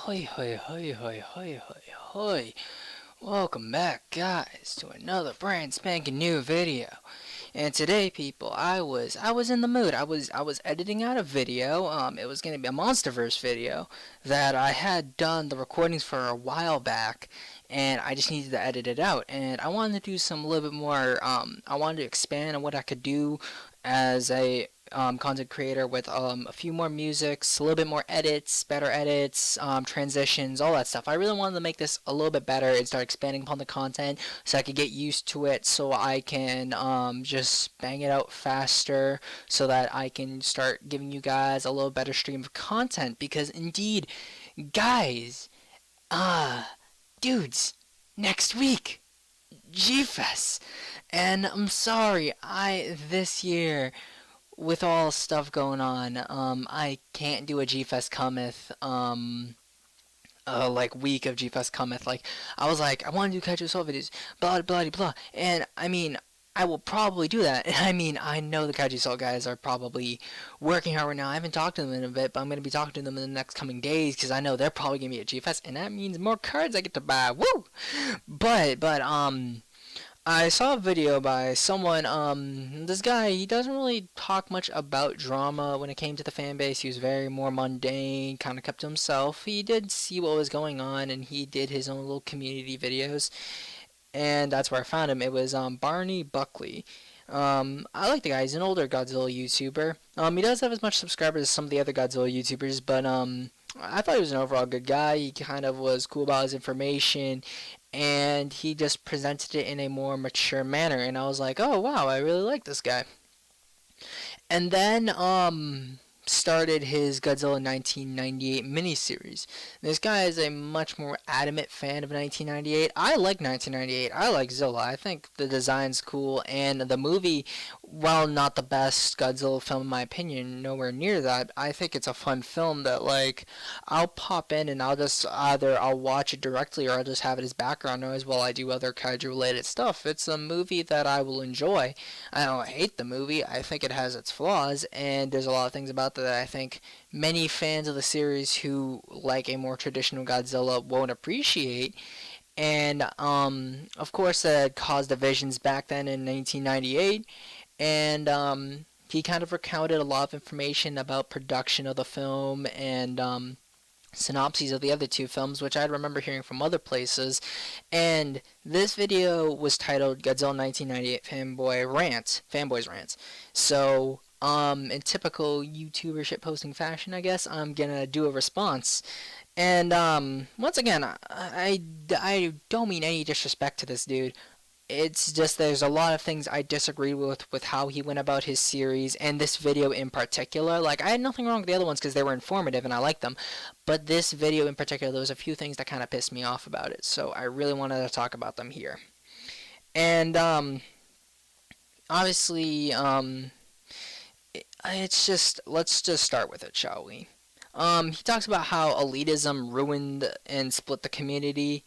Hoi hoi hoi hoi hoi hoi hoi. Welcome back, guys, to another brand spanking new video. And today, people, I was in the mood. I was editing out a video. It was gonna be a MonsterVerse video that I had done the recordings for a while back, and I just needed to edit it out. And I wanted to do some a little bit more. I wanted to expand on what I could do as a content creator with a few more musics, a little bit more edits, better edits, transitions, all that stuff. I really wanted to make this a little bit better and start expanding upon the content so I could get used to it, so I can just bang it out faster, so that I can start giving you guys a little better stream of content. Because indeed, guys, dudes, next week, G-Fest. And I'm sorry, this year, with all stuff going on, I can't do a G-Fest cometh, like week of G-Fest cometh. Like, I was like, I want to do Kaiju Soul videos, blah, blah, blah. And, I mean, I will probably do that. I mean, I know the Kaiju Soul guys are probably working hard right now. I haven't talked to them in a bit, but I'm going to be talking to them in the next coming days, because I know they're probably going to be at G-Fest, and that means more cards I get to buy. Woo! But, I saw a video by someone, this guy, he doesn't really talk much about drama when it came to the fan base. He was very more mundane, kind of kept to himself. He did see what was going on, and he did his own little community videos, and that's where I found him. It was, Barney Buckley. I like the guy. He's an older Godzilla YouTuber. He does have as much subscribers as some of the other Godzilla YouTubers, but, I thought he was an overall good guy. He kind of was cool about his information, and he just presented it in a more mature manner, and I was like, oh wow, I really like this guy. And then started his Godzilla 1998 miniseries. This guy is a much more adamant fan of 1998. I like 1998. I like Zilla. I think the design's cool, and the movie, while not the best Godzilla film in my opinion, nowhere near that, I think it's a fun film that, like, I'll pop in and I'll watch it directly, or I'll just have it as background noise while I do other kaiju related stuff. It's a movie that I will enjoy. I don't hate the movie. I think it has its flaws, and there's a lot of things about that I think many fans of the series who like a more traditional Godzilla won't appreciate. And of course, that caused divisions back then in 1998. And he kind of recounted a lot of information about production of the film, and synopses of the other two films, which I remember hearing from other places. And this video was titled Godzilla 1998 Fanboys Rants. So, in typical YouTuber shitposting fashion, I guess, I'm gonna do a response. And, once again, I don't mean any disrespect to this dude. It's just there's a lot of things I disagree with how he went about his series, and this video in particular. Like, I had nothing wrong with the other ones because they were informative and I liked them, but this video in particular, there was a few things that kind of pissed me off about it, so I really wanted to talk about them here. And obviously, it's just, let's just start with it, shall we? He talks about how elitism ruined and split the community.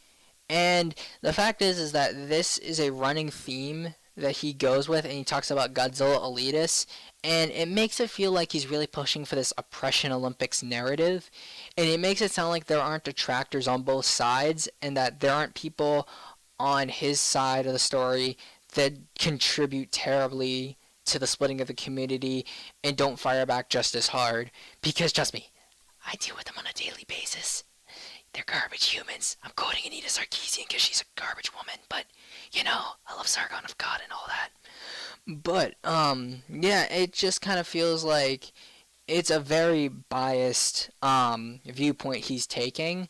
And the fact is that this is a running theme that he goes with, and he talks about Godzilla elitists, and it makes it feel like he's really pushing for this oppression Olympics narrative, and it makes it sound like there aren't detractors on both sides, and that there aren't people on his side of the story that contribute terribly to the splitting of the community and don't fire back just as hard. Because trust me, I deal with them on a daily basis. They're garbage humans. I'm quoting Anita Sarkeesian because she's a garbage woman, but, you know, I love Sargon of God and all that. But, yeah, it just kind of feels like it's a very biased, viewpoint he's taking,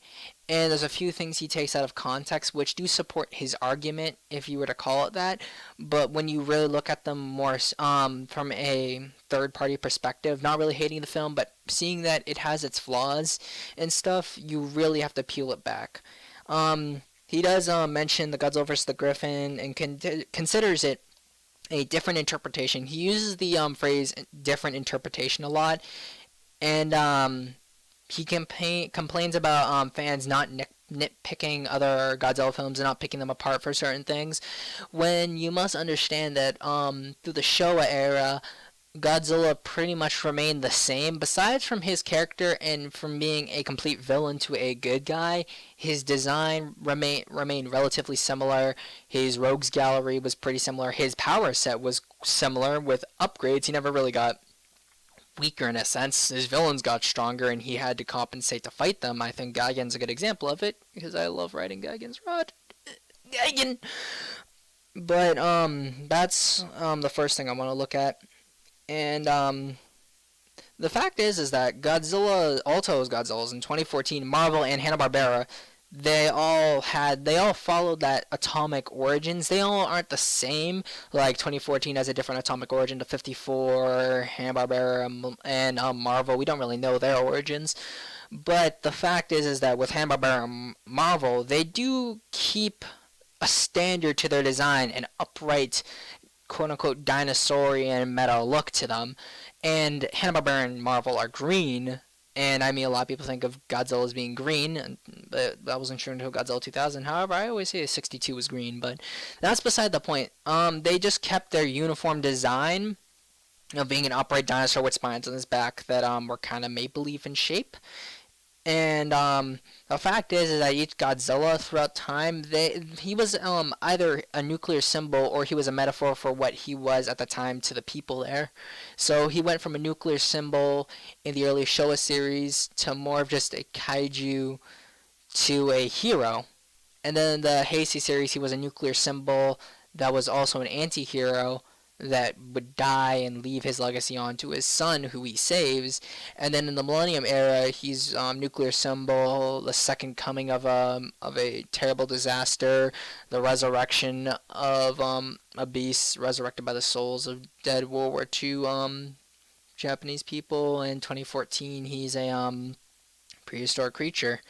and there's a few things he takes out of context which do support his argument, if you were to call it that, but when you really look at them more, from a third-party perspective, not really hating the film, but seeing that it has its flaws and stuff, you really have to peel it back. He does mention the Godzilla vs. the Griffin, and considers it a different interpretation. He uses the phrase different interpretation a lot, and he complains about fans not nitpicking other Godzilla films and not picking them apart for certain things, when you must understand that through the Showa era, Godzilla pretty much remained the same. Besides from his character and from being a complete villain to a good guy, his design remained relatively similar. His rogues gallery was pretty similar. His power set was similar with upgrades. He never really got weaker in a sense. His villains got stronger and he had to compensate to fight them. I think Gigan's a good example of it because I love riding Gigan's rod. Gigan! But that's the first thing I want to look at. And the fact is that Godzilla, Alto's Godzillas in 2014, Marvel and Hanna-Barbera, they all followed that atomic origins. They all aren't the same. Like 2014 has a different atomic origin to 54, Hanna-Barbera and Marvel. We don't really know their origins. But the fact is that with Hanna-Barbera and Marvel, they do keep a standard to their design, an upright, quote-unquote dinosaurian meta look to them. And Hanna-Barbera and Marvel are green, and I mean a lot of people think of Godzilla as being green, but that wasn't true until Godzilla 2000. However, I always say 62 was green, but that's beside the point. They just kept their uniform design of being an upright dinosaur with spines on his back that were kind of make-believe in shape. And the fact is that each Godzilla throughout time, he was either a nuclear symbol or he was a metaphor for what he was at the time to the people there. So he went from a nuclear symbol in the early Showa series to more of just a kaiju to a hero. And then in the Heisei series, he was a nuclear symbol that was also an anti-hero that would die and leave his legacy on to his son, who he saves. And then in the Millennium era, he's nuclear symbol, the second coming of a terrible disaster, the resurrection of a beast resurrected by the souls of dead World War II Japanese people. In 2014, he's a prehistoric creature.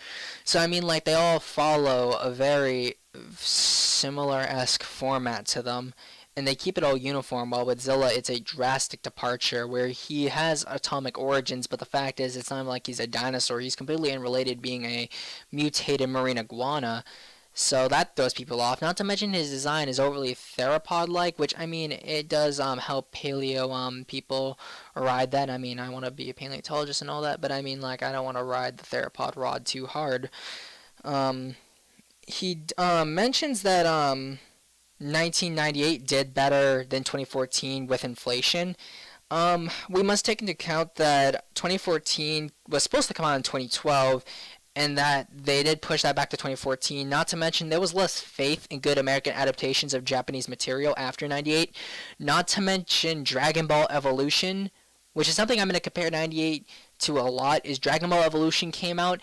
So I mean, like, they all follow a very similar-esque format to them. And they keep it all uniform, while with Zilla, it's a drastic departure where he has atomic origins, but the fact is, it's not like he's a dinosaur. He's completely unrelated, being a mutated marine iguana. So that throws people off. Not to mention his design is overly theropod-like, which, I mean, it does help paleo people ride that. I mean, I want to be a paleontologist and all that, but I mean, like, I don't want to ride the theropod rod too hard. He mentions that 1998 did better than 2014 with inflation. We must take into account that 2014 was supposed to come out in 2012, and that they did push that back to 2014. Not to mention there was less faith in good American adaptations of Japanese material after 98. Not to mention Dragon Ball Evolution, which is something I'm going to compare 98 to a lot, is Dragon Ball Evolution came out.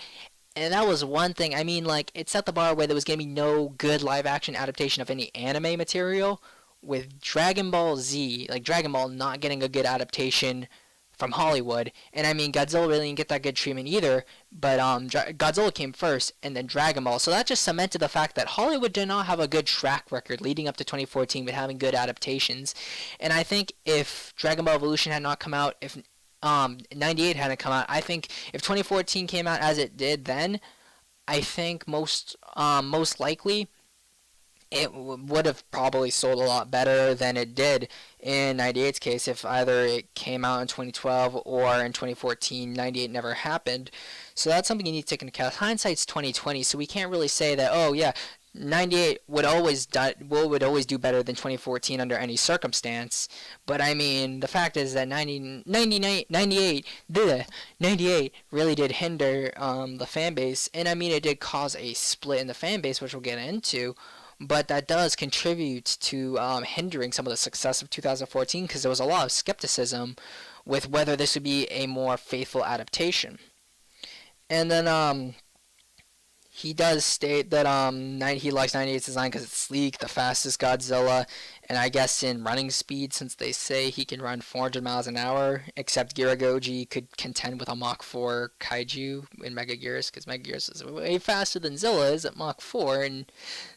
And that was one thing. I mean, like, it set the bar where there was going to be no good live-action adaptation of any anime material. With Dragon Ball Z, like, Dragon Ball not getting a good adaptation from Hollywood. And, I mean, Godzilla really didn't get that good treatment either. But Godzilla came first, and then Dragon Ball. So that just cemented the fact that Hollywood did not have a good track record leading up to 2014 with having good adaptations. And I think if Dragon Ball Evolution had not come out, if 98 hadn't come out, I think if 2014 came out as it did then, I think most likely it would have probably sold a lot better than it did in 98's case. If either it came out in 2012 or in 2014, 98 never happened. So that's something you need to take into account. Hindsight's 2020, so we can't really say that, oh yeah, 98 would always do better than 2014 under any circumstance. But I mean, the fact is that 98 really did hinder the fan base, and I mean, it did cause a split in the fan base, which we'll get into. But that does contribute to hindering some of the success of 2014, because there was a lot of skepticism with whether this would be a more faithful adaptation. And then he does state that he likes 98's design because it's sleek, the fastest Godzilla, and I guess in running speed, since they say he can run 400 miles an hour, except Giragoji could contend with a Mach 4 Kaiju in Megaguirus, because Megaguirus is way faster than Zilla is at Mach 4, and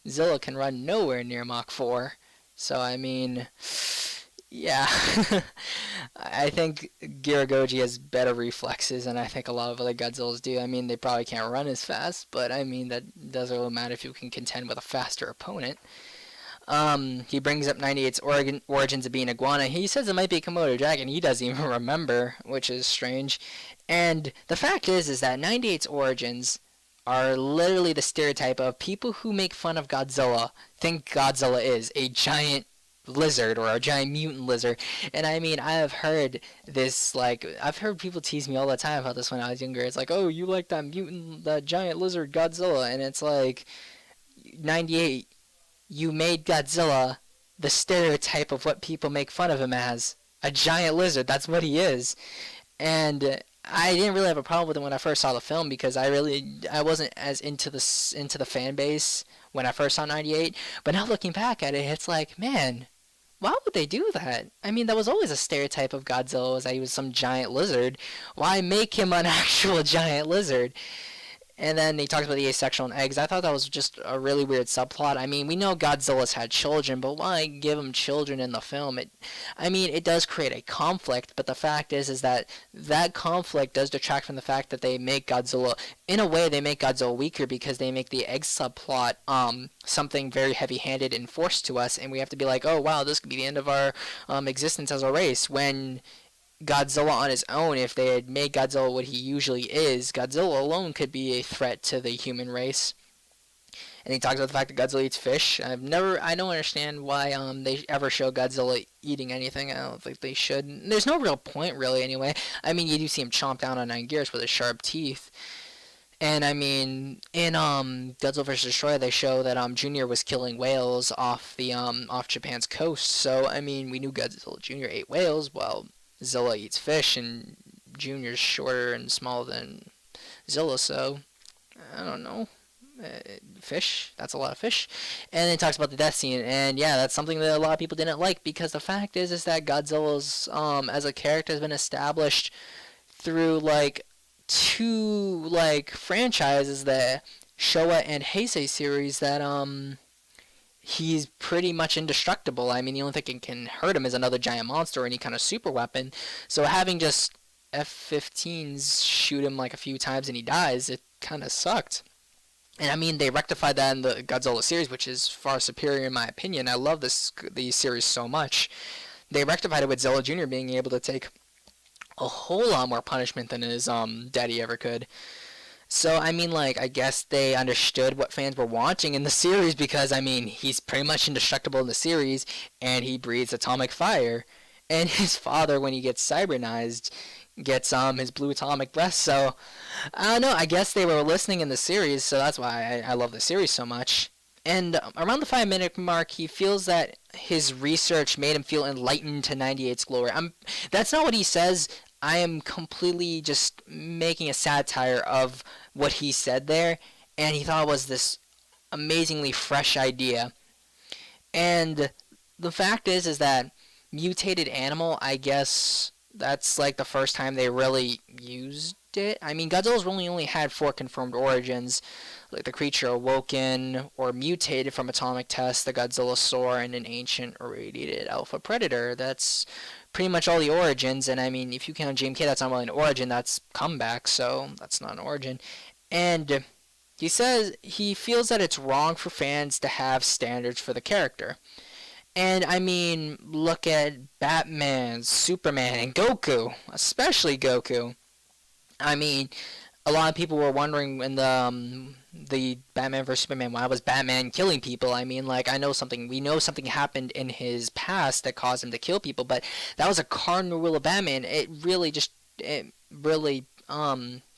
Zilla can run nowhere near Mach 4. So, I mean, yeah. I think Giragoji has better reflexes, and I think a lot of other Godzillas do. I mean, they probably can't run as fast, but I mean, that doesn't really matter if you can contend with a faster opponent. He brings up 98's origins of being iguana. He says it might be Komodo dragon. He doesn't even remember, which is strange. And the fact is that 98's origins are literally the stereotype of people who make fun of Godzilla think Godzilla is a giant lizard or a giant mutant lizard. And I mean, I have heard this, like, I've heard people tease me all the time about this when I was younger. It's like, oh, you like that mutant, that giant lizard Godzilla. And it's like, 98, you made Godzilla the stereotype of what people make fun of him as. A giant lizard, that's what he is. And I didn't really have a problem with it when I first saw the film because I wasn't as into the fan base when I first saw 98. But now looking back at it, it's like, man, why would they do that? I mean, that was always a stereotype of Godzilla, was that he was some giant lizard. Why make him an actual giant lizard? And then he talks about the asexual and eggs. I thought that was just a really weird subplot. I mean, we know Godzilla's had children, but why give him children in the film? It does create a conflict, but the fact is that conflict does detract from the fact that they make Godzilla, in a way, they make Godzilla weaker because they make the egg subplot something very heavy-handed and forced to us, and we have to be like, oh, wow, this could be the end of our existence as a race, when Godzilla on his own, if they had made Godzilla what he usually is, Godzilla alone could be a threat to the human race. And he talks about the fact that Godzilla eats fish. I don't understand why they ever show Godzilla eating anything. I don't think they should. There's no real point, really, anyway. I mean, you do see him chomp down on 9 gears with his sharp teeth. And I mean, in Godzilla vs. Destroyer, they show that Junior was killing whales off Japan's coast. So I mean, we knew Godzilla Junior ate whales. Well, Zilla eats fish, and Junior's shorter and smaller than Zilla, so I don't know. Fish, that's a lot of fish. And then it talks about the death scene, and yeah, that's something that a lot of people didn't like, because the fact is that Godzilla's as a character has been established through like 2 like franchises, the Showa and Heisei series, that he's pretty much indestructible. I mean, the only thing that can hurt him is another giant monster or any kind of super weapon. So having just F-15s shoot him like a few times and he dies, it kind of sucked. And I mean, they rectified that in the Godzilla series, which is far superior in my opinion. I love the series so much. They rectified it with Zilla Jr. being able to take a whole lot more punishment than his daddy ever could. So, I mean, like, I guess they understood what fans were wanting in the series, because, I mean, he's pretty much indestructible in the series, and he breathes atomic fire. And his father, when he gets cybernized, gets his blue atomic breath. So, I don't know, I guess they were listening in the series, so that's why I love the series so much. And around the 5-minute mark, he feels that his research made him feel enlightened to 98's glory. That's not what he says. I am completely just making a satire of what he said there, and he thought it was this amazingly fresh idea. And the fact is that mutated animal, I guess that's like the first time they really used it. I mean, Godzilla's only had 4 confirmed origins, like the creature awoken or mutated from atomic tests, the Godzillasaur, and an ancient irradiated alpha predator. That's pretty much all the origins, and I mean, if you count JMK, that's not really an origin, that's comeback, so that's not an origin. And he says he feels that it's wrong for fans to have standards for the character. And I mean, look at Batman, Superman, and Goku, especially Goku. I mean, a lot of people were wondering in the Batman vs Superman, why was Batman killing people? I mean, like, we know something happened in his past that caused him to kill people, but that was a cardinal rule of Batman. It really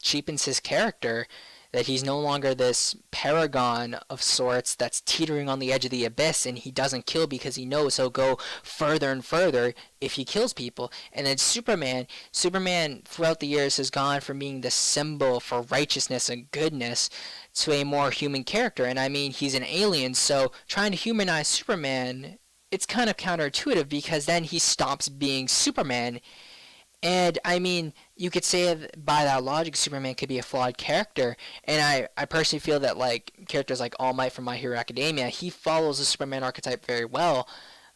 cheapens his character, that he's no longer this paragon of sorts that's teetering on the edge of the abyss, and he doesn't kill because he knows he'll go further and further if he kills people. And then Superman throughout the years has gone from being the symbol for righteousness and goodness to a more human character. And I mean, he's an alien, so trying to humanize Superman, it's kind of counterintuitive, because then he stops being Superman. And I mean, you could say by that logic, Superman could be a flawed character. And I personally feel that, like, characters like All Might from My Hero Academia, he follows the Superman archetype very well.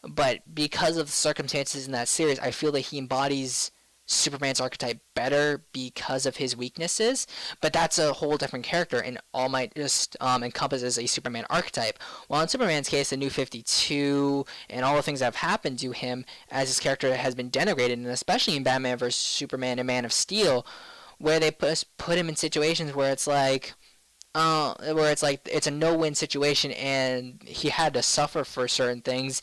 But because of the circumstances in that series, I feel that he embodies Superman's archetype better because of his weaknesses, but that's a whole different character, and All Might just encompasses a Superman archetype. While in Superman's case, the New 52 and all the things that have happened to him as his character has been denigrated, and especially in Batman vs. Superman and Man of Steel, where they put him in situations where it's like, it's a no-win situation, and he had to suffer for certain things.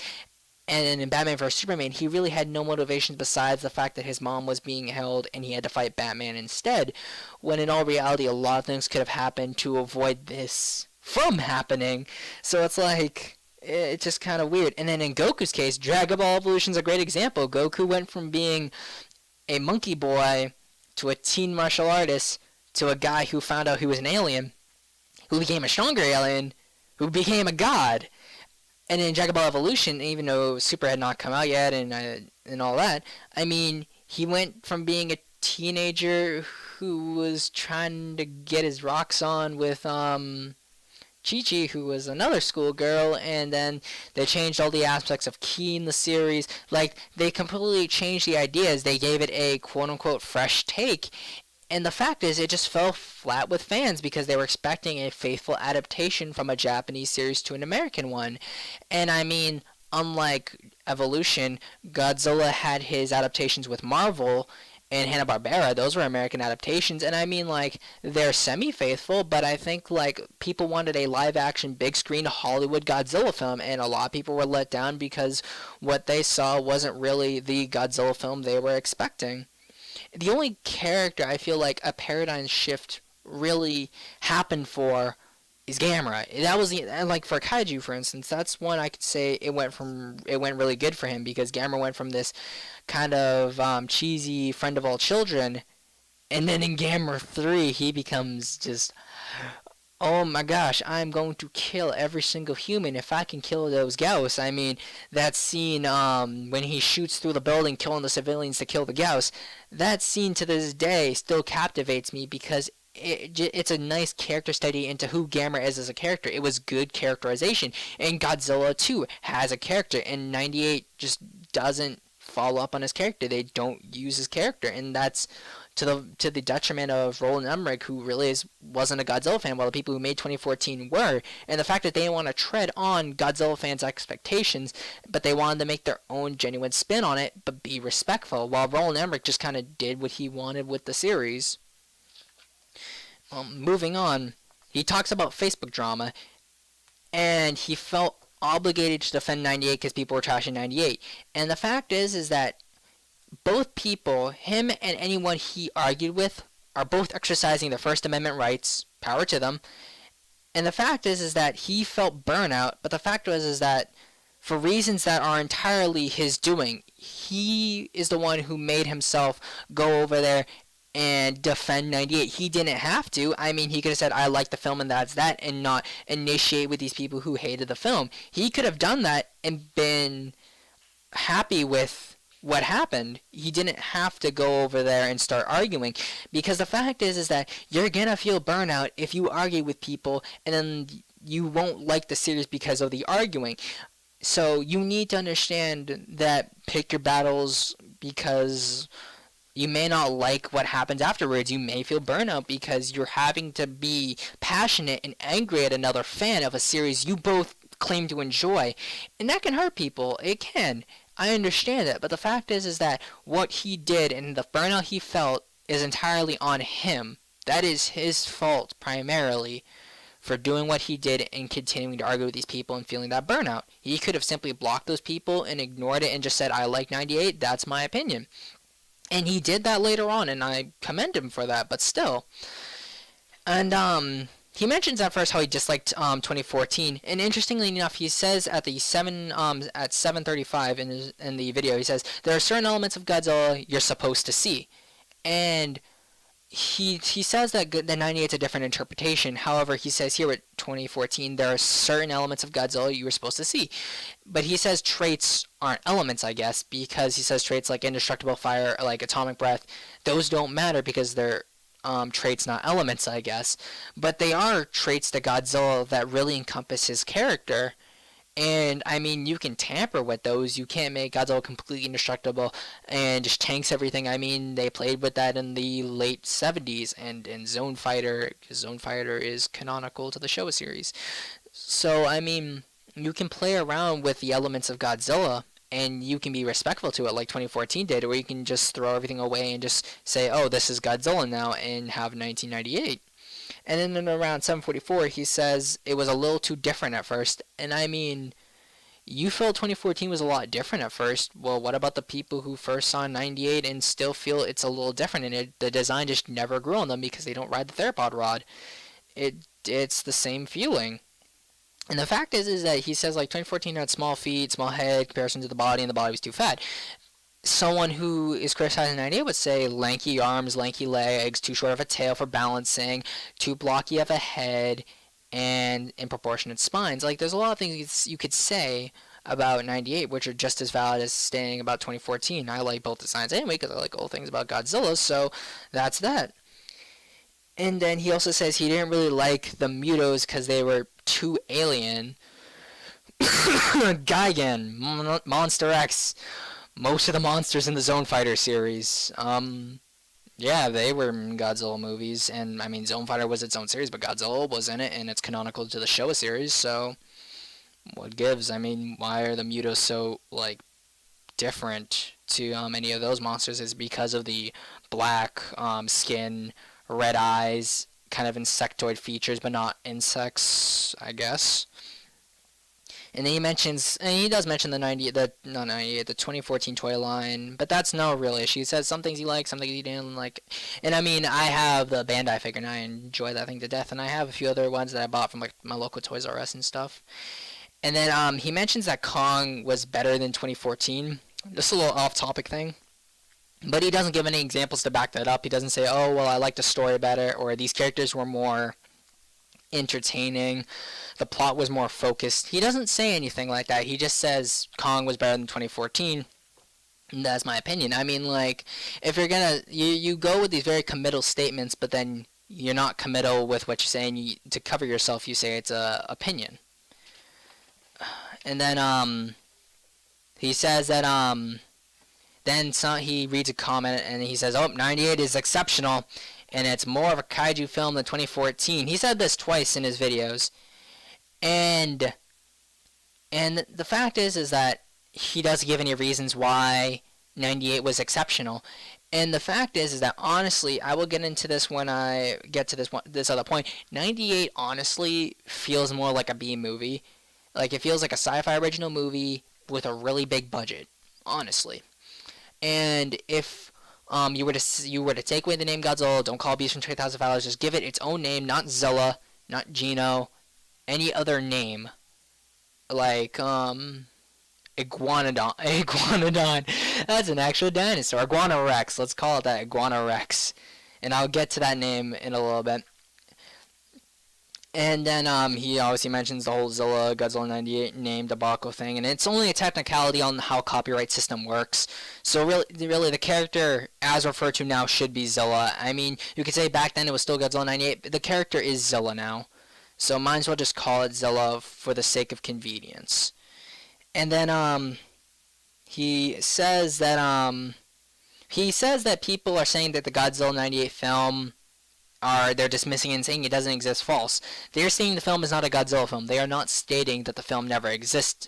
And in Batman vs. Superman, he really had no motivations besides the fact that his mom was being held and he had to fight Batman instead. When in all reality, a lot of things could have happened to avoid this from happening. So it's like, it's just kind of weird. And then in Goku's case, Dragon Ball Evolution's a great example. Goku went from being a monkey boy to a teen martial artist to a guy who found out he was an alien, who became a stronger alien, who became a god. And in Dragon Ball Evolution, even though Super had not come out yet and all that, I mean, he went from being a teenager who was trying to get his rocks on with Chi-Chi, who was another schoolgirl, and then they changed all the aspects of Ki in the series. Like, they completely changed the ideas. They gave it a quote-unquote fresh take. And the fact is, it just fell flat with fans because they were expecting a faithful adaptation from a Japanese series to an American one. And I mean, unlike Evolution, Godzilla had his adaptations with Marvel and Hanna-Barbera. Those were American adaptations. And I mean, like, they're semi-faithful, but I think, like, people wanted a live-action, big-screen Hollywood Godzilla film, and a lot of people were let down because what they saw wasn't really the Godzilla film they were expecting. The only character I feel like a paradigm shift really happened for is Gamera. That was like for Kaiju, for instance. That's one I could say it went really good for him because Gamera went from this kind of cheesy friend of all children, and then in Gamera 3 he becomes just, oh my gosh, I'm going to kill every single human if I can kill those ghosts. I mean, that scene when he shoots through the building killing the civilians to kill the ghosts, that scene to this day still captivates me because it's a nice character study into who Gamera is as a character. It was good characterization. And Godzilla 2 has a character, and 98 just doesn't follow up on his character. They don't use his character, and that's to the detriment of Roland Emmerich, who really wasn't a Godzilla fan, while the people who made 2014 were. And the fact that they didn't want to tread on Godzilla fans' expectations, but they wanted to make their own genuine spin on it, but be respectful, while Roland Emmerich just kind of did what he wanted with the series. Moving on, he talks about Facebook drama, and he felt obligated to defend 98 because people were trashing 98. And the fact is that both people, him and anyone he argued with, are both exercising their First Amendment rights. Power to them. And the fact is that he felt burnout, but the fact is that for reasons that are entirely his doing, he is the one who made himself go over there and defend 98. He didn't have to. I mean, he could have said, I like the film and that's that, and not initiate with these people who hated the film. He could have done that and been happy with what happened. He didn't have to go over there and start arguing, because the fact is that you're gonna feel burnout if you argue with people and then you won't like the series because of the arguing. So you need to understand that pick your battles, because you may not like what happens afterwards. You may feel burnout because you're having to be passionate and angry at another fan of a series you both claim to enjoy, and that can hurt people. It can. I understand that, but the fact is that what he did and the burnout he felt is entirely on him. That is his fault primarily for doing what he did and continuing to argue with these people and feeling that burnout. He could have simply blocked those people and ignored it and just said, I like 98, that's my opinion. And he did that later on, and I commend him for that, but still. And he mentions at first how he disliked 2014, and interestingly enough, he says at 7:35 in the video, he says there are certain elements of Godzilla you're supposed to see, and he says that the 98 is a different interpretation. However, he says here with 2014 there are certain elements of Godzilla you were supposed to see, but he says traits aren't elements, I guess, because he says traits like indestructible fire, like atomic breath, those don't matter because they're traits, not elements, I guess. But they are traits to Godzilla that really encompass his character. And I mean, you can tamper with those. You can't make Godzilla completely indestructible and just tanks everything. I mean, they played with that in the late 70s and in Zone Fighter, because Zone Fighter is canonical to the Showa series. So, I mean, you can play around with the elements of Godzilla and you can be respectful to it like 2014 did, or you can just throw everything away and just say, oh, this is Godzilla now, and have 1998. And then in around 744, he says it was a little too different at first. And I mean, you felt 2014 was a lot different at first. Well, what about the people who first saw 98 and still feel it's a little different, and the design just never grew on them because they don't ride the theropod rod? It's the same feeling. And the fact is that he says like 2014 had small feet, small head, comparison to the body, and the body was too fat. Someone who is criticizing 98 would say lanky arms, lanky legs, too short of a tail for balancing, too blocky of a head, and improportionate spines. Like, there's a lot of things you could say about 98, which are just as valid as saying about 2014. I like both designs anyway because I like all things about Godzilla, so that's that. And then he also says he didn't really like the Mutos because they were too alien. Gigan, Monster X, most of the monsters in the Zone Fighter series. Yeah, they were in Godzilla movies, and I mean, Zone Fighter was its own series, but Godzilla was in it, and it's canonical to the Showa series, so what gives? I mean, why are the Mutos so, like, different to any of those monsters? Is because of the black skin, red eyes, kind of insectoid features, but not insects, I guess. And then he does mention the 2014 toy line, but that's no real issue. He says some things he likes, some things he didn't like. And I mean, I have the Bandai figure, and I enjoy that thing to death, and I have a few other ones that I bought from like my local Toys R Us and stuff. And then he mentions that Kong was better than 2014. Just a little off-topic thing. But he doesn't give any examples to back that up. He doesn't say, oh, well, I like the story better, or these characters were more entertaining, the plot was more focused. He doesn't say anything like that. He just says Kong was better than 2014. And that's my opinion. I mean, like, if you're gonna, you go with these very committal statements, but then you're not committal with what you're saying. To cover yourself, you say it's a opinion. And then he says that he reads a comment and he says, oh, 98 is exceptional, and it's more of a kaiju film than 2014. He said this twice in his videos. And the fact is that he doesn't give any reasons why 98 was exceptional. And the fact is that honestly, I will get into this when I get to this other point. 98 honestly feels more like a B movie. Like, it feels like a sci-fi original movie with a really big budget, honestly. And if you were to take away the name Godzilla, don't call Beast from 20,000 Fathoms, just give it its own name, not Zilla, not Gino, any other name, like Iguanodon. That's an actual dinosaur. Iguana Rex. Let's call it that, Iguana Rex. And I'll get to that name in a little bit. And then he obviously mentions the whole Zilla Godzilla 98 name debacle thing, and it's only a technicality on how copyright system works. So really, the character as referred to now should be Zilla. I mean, you could say back then it was still Godzilla 98, but the character is Zilla now. So might as well just call it Zilla for the sake of convenience. And then he says that people are saying that the Godzilla 98 film they're dismissing and saying it doesn't exist. False. They're saying the film is not a Godzilla film. They are not stating that the film never exists,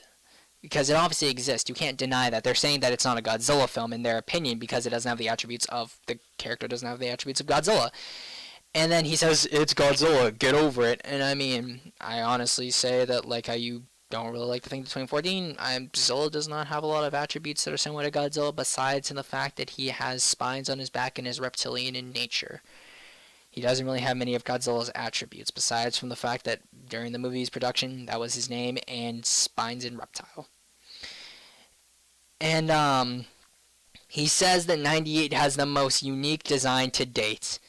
because it obviously exists. You can't deny that. They're saying that it's not a Godzilla film in their opinion because it doesn't have the attributes of the character, doesn't have the attributes of Godzilla. And then he says, it's Godzilla, get over it. And I mean, I honestly say that, like how you don't really like to think of 2014, Zilla does not have a lot of attributes that are similar to Godzilla, besides in the fact that he has spines on his back and is reptilian in nature. He doesn't really have many of Godzilla's attributes, besides from the fact that during the movie's production, that was his name, and spines and reptile. And he says that 98 has the most unique design to date.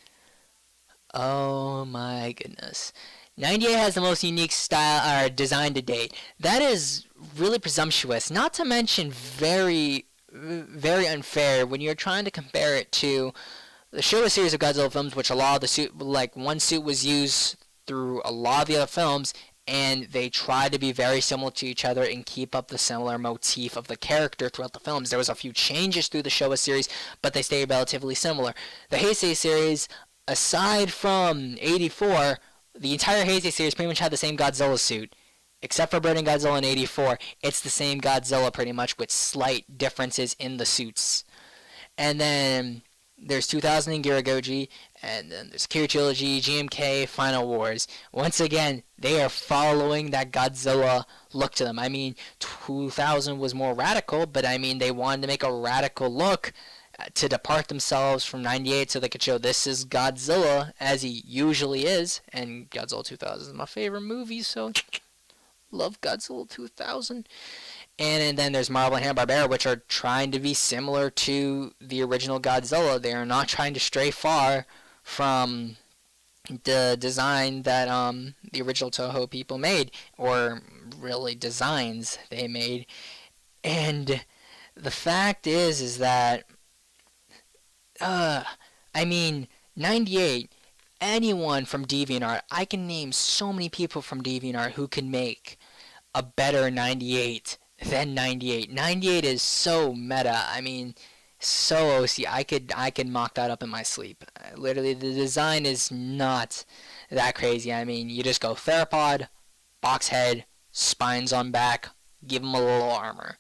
Oh my goodness. 98 has the most unique style or design to date. That is really presumptuous, not to mention very, very unfair when you're trying to compare it to the Showa series of Godzilla films, which a lot of the suit, like one suit was used through a lot of the other films, and they try to be very similar to each other and keep up the similar motif of the character throughout the films. There was a few changes through the Showa series, but they stay relatively similar. The Heisei series, aside from 84, the entire Heisei series pretty much had the same Godzilla suit. Except for Burning Godzilla in 84, it's the same Godzilla pretty much with slight differences in the suits. And then there's 2000 in Giragoji, and then there's Akira Trilogy, GMK, Final Wars. Once again, they are following that Godzilla look to them. I mean, 2000 was more radical, but I mean, they wanted to make a radical look to depart themselves from 98 so they could show this is Godzilla as he usually is. And Godzilla 2000 is my favorite movie, so love Godzilla 2000. And then there's Marvel and Hanna-Barbera, which are trying to be similar to the original Godzilla. They are not trying to stray far from the design that the original Toho people made, or really designs they made. And the fact is that, I mean, 98, anyone from DeviantArt, I can name so many people from DeviantArt who can make a better 98 than 98. 98 is so meta. I mean, so OC. I could mock that up in my sleep. Literally, the design is not that crazy. I mean, you just go theropod, box head, spines on back, give him a little armor,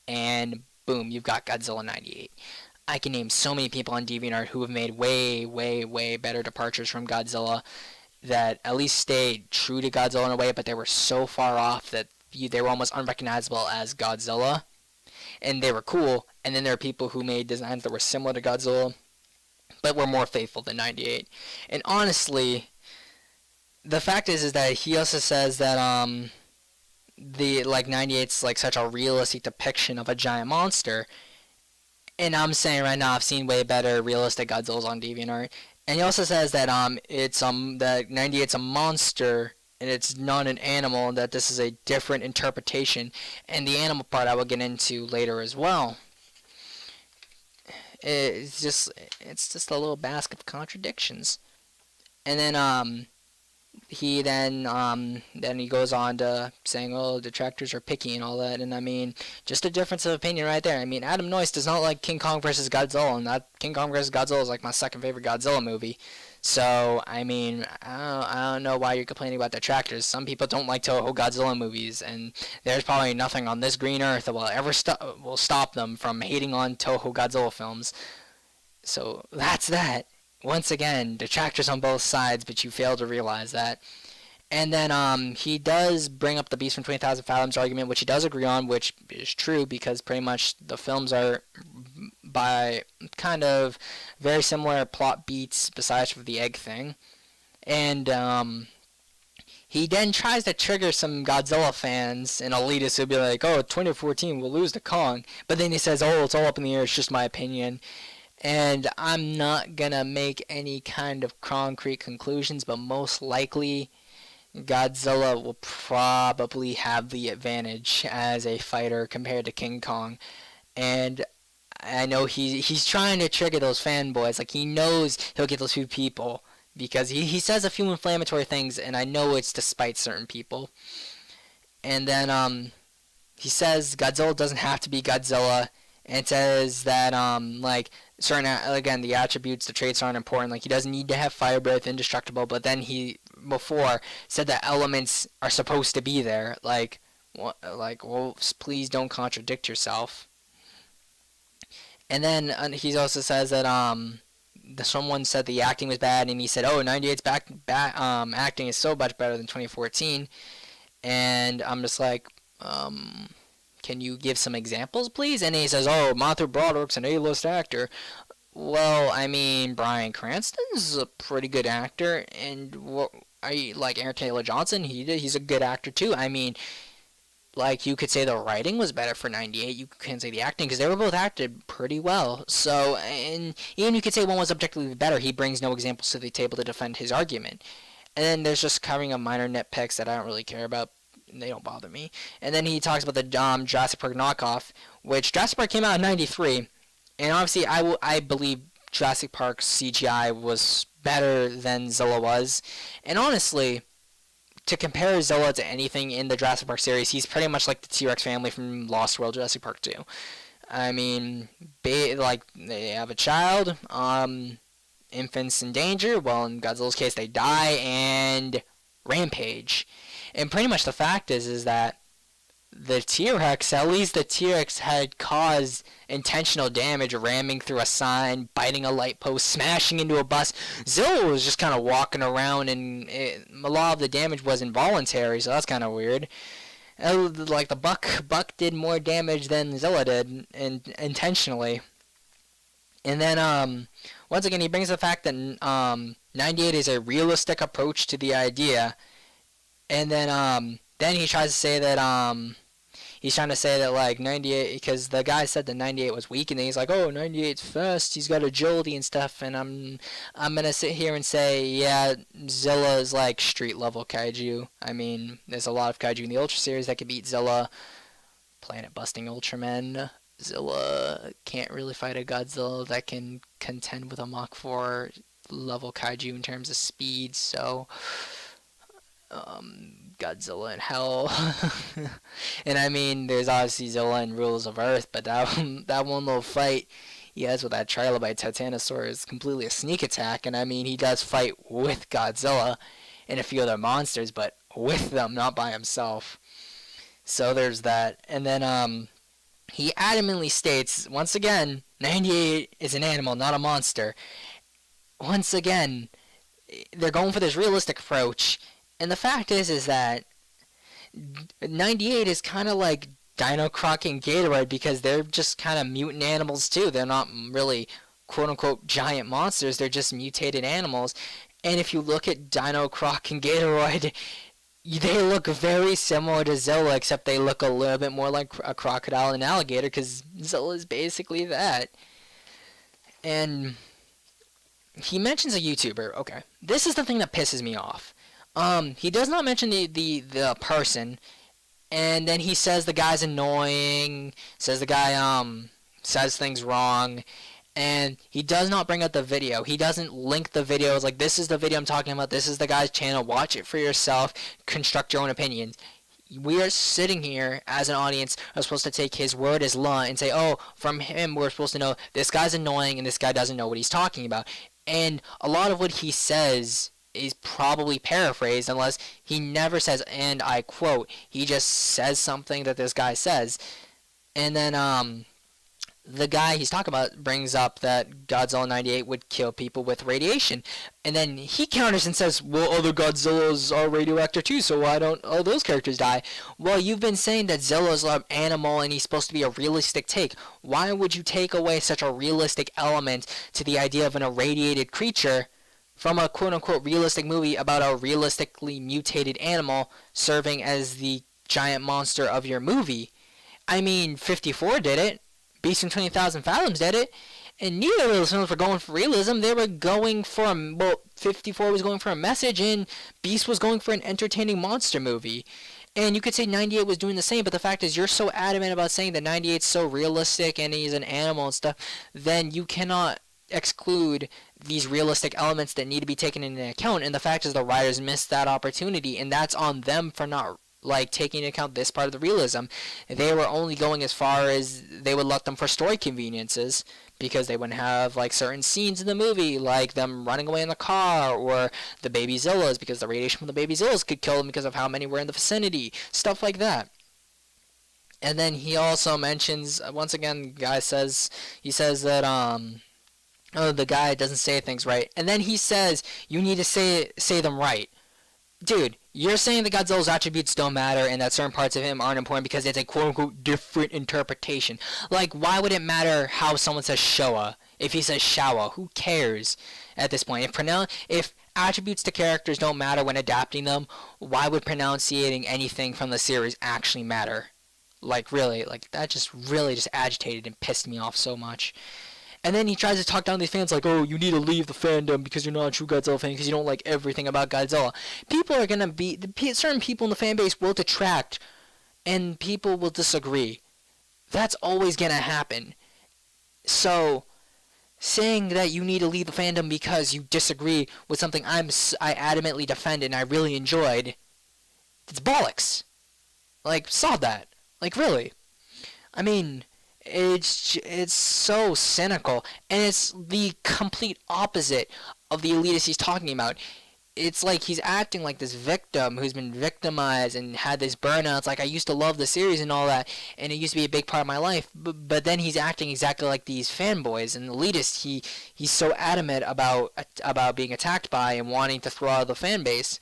and boom, you've got Godzilla 98. I can name so many people on DeviantArt who have made way, way, way better departures from Godzilla that at least stayed true to Godzilla in a way, but they were so far off that they were almost unrecognizable as Godzilla, and they were cool. And then there are people who made designs that were similar to Godzilla, but were more faithful than 98. And honestly, the fact is that he also says that the 98's like such a realistic depiction of a giant monster. And I'm saying right now, I've seen way better realistic Godzillas on DeviantArt. And he also says that it's that 98's a monster and it's not an animal, and that this is a different interpretation. And the animal part I will get into later as well. It's just a little basket of contradictions. And then he goes on to saying, oh, detractors are picky and all that. And I mean, just a difference of opinion right there. I mean, Adam Noyce does not like King Kong vs. Godzilla, and that King Kong vs. Godzilla is like my second favorite Godzilla movie. So, I mean, I don't know why you're complaining about detractors. Some people don't like Toho Godzilla movies, and there's probably nothing on this green earth that will ever will stop them from hating on Toho Godzilla films. So, that's that. Once again, detractors on both sides, but you fail to realize that. And then he does bring up the Beast from 20,000 Fathoms argument, which he does agree on, which is true because pretty much the films are by kind of very similar plot beats besides for the egg thing. And he then tries to trigger some Godzilla fans and elitists who'll be like, oh, 2014, we'll lose to Kong. But then he says, oh, it's all up in the air, it's just my opinion. And I'm not going to make any kind of concrete conclusions, but most likely Godzilla will probably have the advantage as a fighter compared to King Kong. And I know he's trying to trigger those fanboys. Like, he knows he'll get those few people because he says a few inflammatory things, and I know it's to spite certain people. And then he says Godzilla doesn't have to be Godzilla, and says that certain, again, the attributes, the traits aren't important. Like, he doesn't need to have fire breath, indestructible, but then he before said that elements are supposed to be there. Well, please don't contradict yourself. And then he also says that someone said the acting was bad, and he said, oh, 98's acting is so much better than 2014. And I'm just like, can you give some examples, please? And he says, oh, Matthew Broderick's an A-list actor. Well, I mean, Bryan Cranston's a pretty good actor, and Aaron Taylor Johnson, he's a good actor too. I mean, like, you could say the writing was better for 98. You can't say the acting, because they were both acted pretty well. So, and even you could say one was objectively better. He brings no examples to the table to defend his argument. And then there's just covering of minor nitpicks that I don't really care about. They don't bother me. And then he talks about the Jurassic Park knockoff, which Jurassic Park came out in 93. And obviously, I believe Jurassic Park's CGI was better than Zilla was. And honestly, to compare Zilla to anything in the Jurassic Park series, he's pretty much like the T-Rex family from Lost World Jurassic Park 2. I mean, like, they have a child, infants in danger, well, in Godzilla's case, they die, and rampage. And pretty much the fact is that the T-Rex, at least the T-Rex had caused intentional damage, ramming through a sign, biting a light post, smashing into a bus. Zilla was just kind of walking around, and a lot of the damage was involuntary, so that's kind of weird. Like, the Buck did more damage than Zilla did, intentionally. And then, once again, he brings the fact that 98 is a realistic approach to the idea. And then he tries to say that, he's trying to say that, like, 98, because the guy said that 98 was weak, and then he's like, oh, 98's fast, he's got agility and stuff, and I'm gonna sit here and say, yeah, Zilla is, like, street-level kaiju. I mean, there's a lot of kaiju in the Ultra series that can beat Zilla. Planet-busting Ultramen. Zilla can't really fight a Godzilla that can contend with a Mach 4 level kaiju in terms of speed, so Godzilla in hell. And I mean, there's obviously Zilla in Rulers of Earth, but that one little fight he has with that trilobite Titanosaur is completely a sneak attack, and I mean, he does fight with Godzilla and a few other monsters, but with them, not by himself. So there's that. And then he adamantly states, once again, 98 is an animal, not a monster. Once again, they're going for this realistic approach, and the fact is that 98 is kind of like Dino Croc and Gatoroid, because they're just kind of mutant animals too. They're not really quote-unquote giant monsters, they're just mutated animals. And if you look at Dino Croc and Gatoroid, they look very similar to Zilla, except they look a little bit more like a crocodile and alligator, because Zilla is basically that. And he mentions a YouTuber. Okay, this is the thing that pisses me off. He does not mention the person, and then he says the guy's annoying, says the guy says things wrong, and he does not bring up the video. He doesn't link the video. It's like, this is the video I'm talking about, this is the guy's channel, watch it for yourself, construct your own opinions. We are sitting here as an audience, are supposed to take his word as law and say, oh, from him we're supposed to know this guy's annoying and this guy doesn't know what he's talking about. And a lot of what he says is probably paraphrased, unless he never says, and I quote, he just says something that this guy says. And then the guy he's talking about brings up that Godzilla 98 would kill people with radiation, and then he counters and says, well, other Godzillas are radioactive too, so why don't all those characters die? Well, you've been saying that Zilla's an animal and he's supposed to be a realistic take. Why would you take away such a realistic element to the idea of an irradiated creature from a quote-unquote realistic movie about a realistically mutated animal serving as the giant monster of your movie? I mean, 54 did it. Beast from 20,000 Fathoms did it. And neither of those films were going for realism. They were going for, 54 was going for a message, and Beast was going for an entertaining monster movie. And you could say 98 was doing the same, but the fact is, you're so adamant about saying that 98's so realistic and he's an animal and stuff, then you cannot exclude these realistic elements that need to be taken into account. And the fact is, the writers missed that opportunity, and that's on them for not taking into account this part of the realism. They were only going as far as they would let them for story conveniences, because they wouldn't have certain scenes in the movie, like them running away in the car, or the baby Zillas, because the radiation from the baby Zillas could kill them because of how many were in the vicinity, stuff like that. And then he also mentions, once again, the guy says, that oh, the guy doesn't say things right, and then he says you need to say them right. Dude, you're saying that Godzilla's attributes don't matter and that certain parts of him aren't important because it's a quote-unquote different interpretation. Like, why would it matter how someone says Showa if he says Shawa? Who cares at this point? If attributes to characters don't matter when adapting them, why would pronunciating anything from the series actually matter? Really, that just really just agitated and pissed me off so much. And then he tries to talk down these fans like, oh, you need to leave the fandom because you're not a true Godzilla fan because you don't like everything about Godzilla. People are going to be, certain people in the fan base will detract and people will disagree. That's always going to happen. So, saying that you need to leave the fandom because you disagree with something I adamantly defend and I really enjoyed, it's bollocks. Like, saw that. Like, really. I mean, it's so cynical, and it's the complete opposite of the elitist he's talking about. It's like he's acting like this victim who's been victimized and had this burnout. It's like, I used to love the series and all that, and it used to be a big part of my life. But then he's acting exactly like these fanboys and elitists. He's so adamant about being attacked by and wanting to throw out the fan base,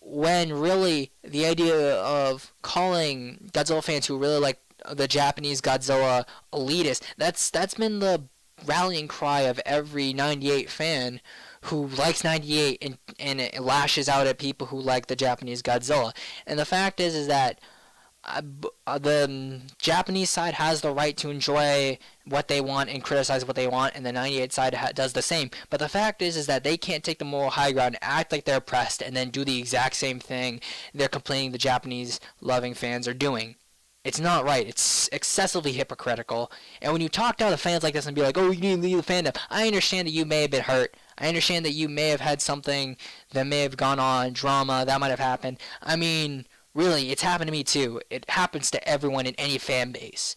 when really the idea of calling Godzilla fans who really like the Japanese Godzilla elitist, that's been the rallying cry of every 98 fan who likes 98 and it lashes out at people who like the Japanese Godzilla. And the fact is that the Japanese side has the right to enjoy what they want and criticize what they want, and the 98 side does the same. But the fact is that they can't take the moral high ground, act like they're oppressed, and then do the exact same thing they're complaining the Japanese loving fans are doing. It's not right. It's excessively hypocritical. And when you talk to other fans like this and be like, oh, you need to leave the fandom, I understand that you may have been hurt. I understand that you may have had something that may have gone on, drama, that might have happened. I mean, really, it's happened to me too. It happens to everyone in any fan base.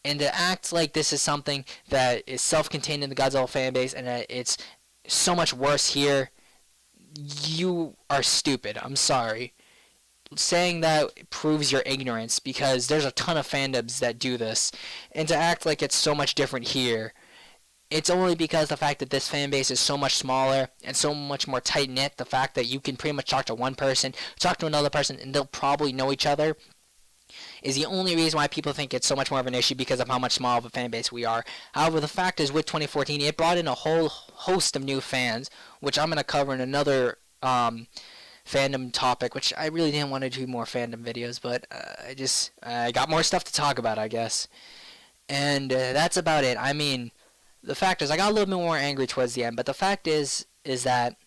And to act like this is something that is self-contained in the Godzilla fan base and that it's so much worse here, you are stupid. I'm sorry. Saying that proves your ignorance, because there's a ton of fandoms that do this. And to act like it's so much different here, it's only because the fact that this fan base is so much smaller and so much more tight-knit, the fact that you can pretty much talk to one person, talk to another person, and they'll probably know each other, is the only reason why people think it's so much more of an issue, because of how much smaller of a fan base we are. However, the fact is, with 2014, it brought in a whole host of new fans, which I'm going to cover in another fandom topic, which I really didn't want to do more fandom videos, but I got more stuff to talk about, I guess. And that's about it. I mean, the fact is, I got a little bit more angry towards the end, but the fact is that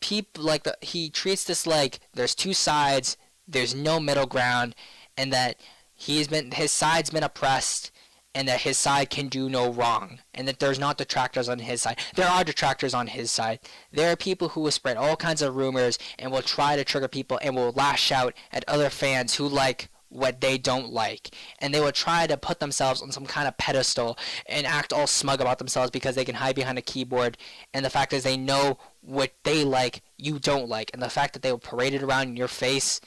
people he treats this like there's two sides, there's no middle ground, and that his side's been oppressed, and that his side can do no wrong, and that there's not detractors on his side. There are detractors on his side. There are people who will spread all kinds of rumors and will try to trigger people and will lash out at other fans who like what they don't like, and they will try to put themselves on some kind of pedestal and act all smug about themselves because they can hide behind a keyboard, and the fact is they know what they like you don't like, and the fact that they will parade it around in your face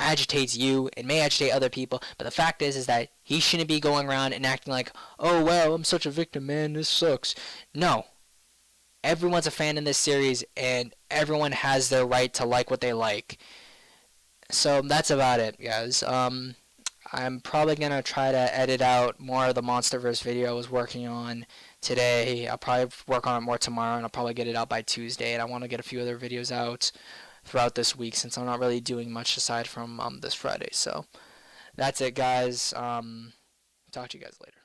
agitates you and may agitate other people. But the fact is that he shouldn't be going around and acting like, oh well, I'm such a victim, man, this sucks. No, everyone's a fan in this series, and everyone has their right to like what they like. So that's about it, guys. I'm probably gonna try to edit out more of the MonsterVerse video I was working on today. I'll probably work on it more tomorrow, and I'll probably get it out by Tuesday. And I want to get a few other videos out throughout this week, since I'm not really doing much aside from this Friday. So that's it, guys. Talk to you guys later.